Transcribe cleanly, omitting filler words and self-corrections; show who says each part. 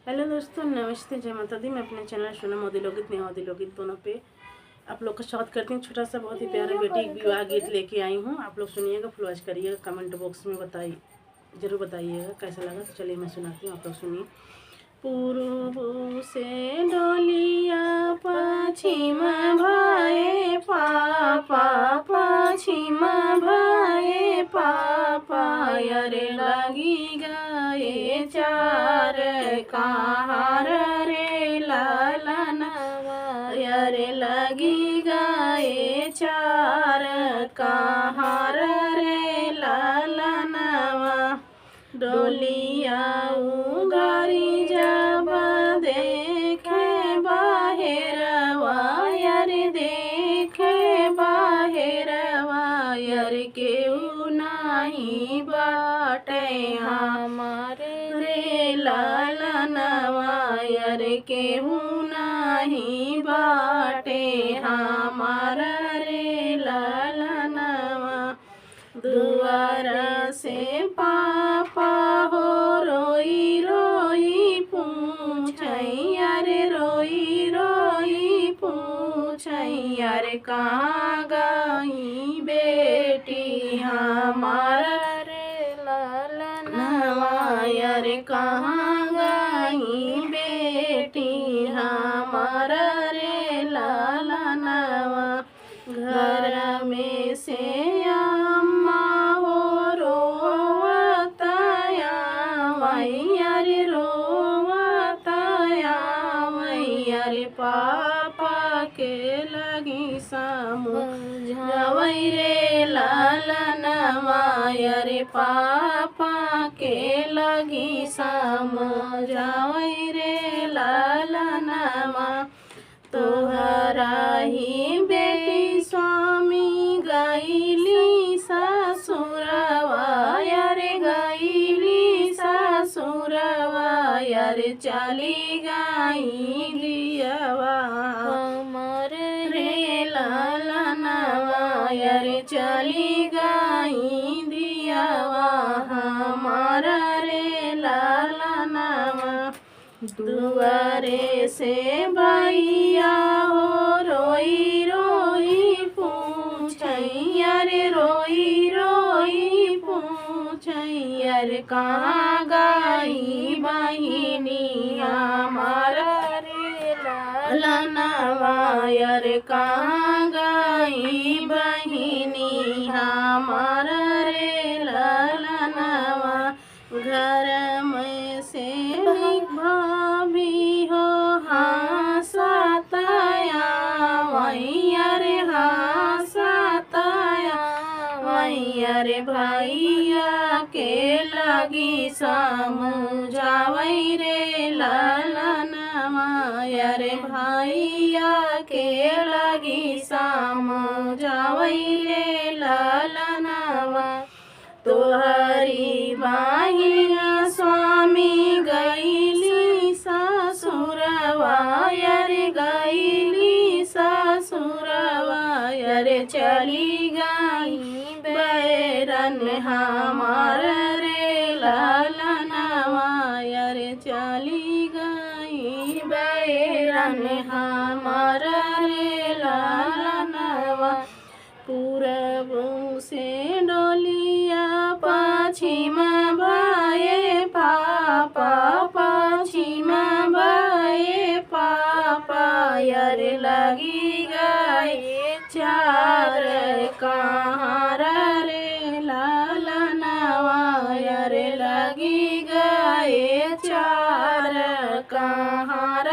Speaker 1: Hello दोस्तों, नमस्ते, जय माता दी। मैं अपने चैनल सोनम मोदी लोकगीत नेहा लोकगीत दोनों पे आप लोग का स्वागत करती हूँ। छोटा सा बहुत ही प्यारा बेटी विवाह गीत लेके आई हूँ। आप लोग सुनिएगा, फुल वॉच करिएगा, कमेंट बॉक्स में जरूर बताइएगा कैसा लगा। तो चलिए मैं सुनाती हूँ, आप लोग सुनिए। पूर्व से डोलिया पश्चिम भाए पापा, पश्चिम भाए पापा, अरे लगी गए चार कहार रे लालन, अरे लगी गए चार कहार रे लालनवा, डोलिया उगारी जब देखे बाहेरवा, अरे देखे बाहेरवा, अरे केहू नहीं बाटे हमारे रे लालनवा, अरे केहू नहीं बाटे हमारा रे लालनवा। दुआरा से पापा हो रोई रोई पूछई, अरे रोई रोई पूछई, अरे कहाँ गई बेटी हमारा रे लालनवा, अरे कहाँ गई बेटी हमारा रे लालनवा। घर में से अम्मा हो रोवताया मैया रे, रोवताया मैया रे, पापा के लगी समझावई रे लालनवा, अरे पापा के लगी समझावई रे लालनवा। तोहरा ही बेटी स्वामी गईली ससुरवा, अरे गईली ससुरवा, अरे चली गई दियवा हमारे रे लालनवा, अरे चली गई दियवा हमारा रे लालनवा। दुआरे से भैया हो रोई रोई पूछई, अरे रोई रोई पूछई, अरे कहाँ गई बहिनी हमारा रे लालनवा, अरे कहाँ गई बहिनी हमारा रे लालनवा। घर में से भाभी हो हंसताया मैया रे, हंसताया मैया रे, भैया के लगी समझावई रे लालनवा, अरे भैया के लगी समझावई रे लालनवा। तोहरी बहिना स्वामी गईली ससुरवा, अरे गईली ससुरवा, अरे चली गई बैरन हमारा रे लालनवा, अरे चली गई बैरन हमारा रे लालनवा। पूरब से डोलिया पश्चिम भाए पापा, पश्चिम भाए पापा, अरे लगी गए चार कहार रे लालनवा, अरे लगी गए चार कहार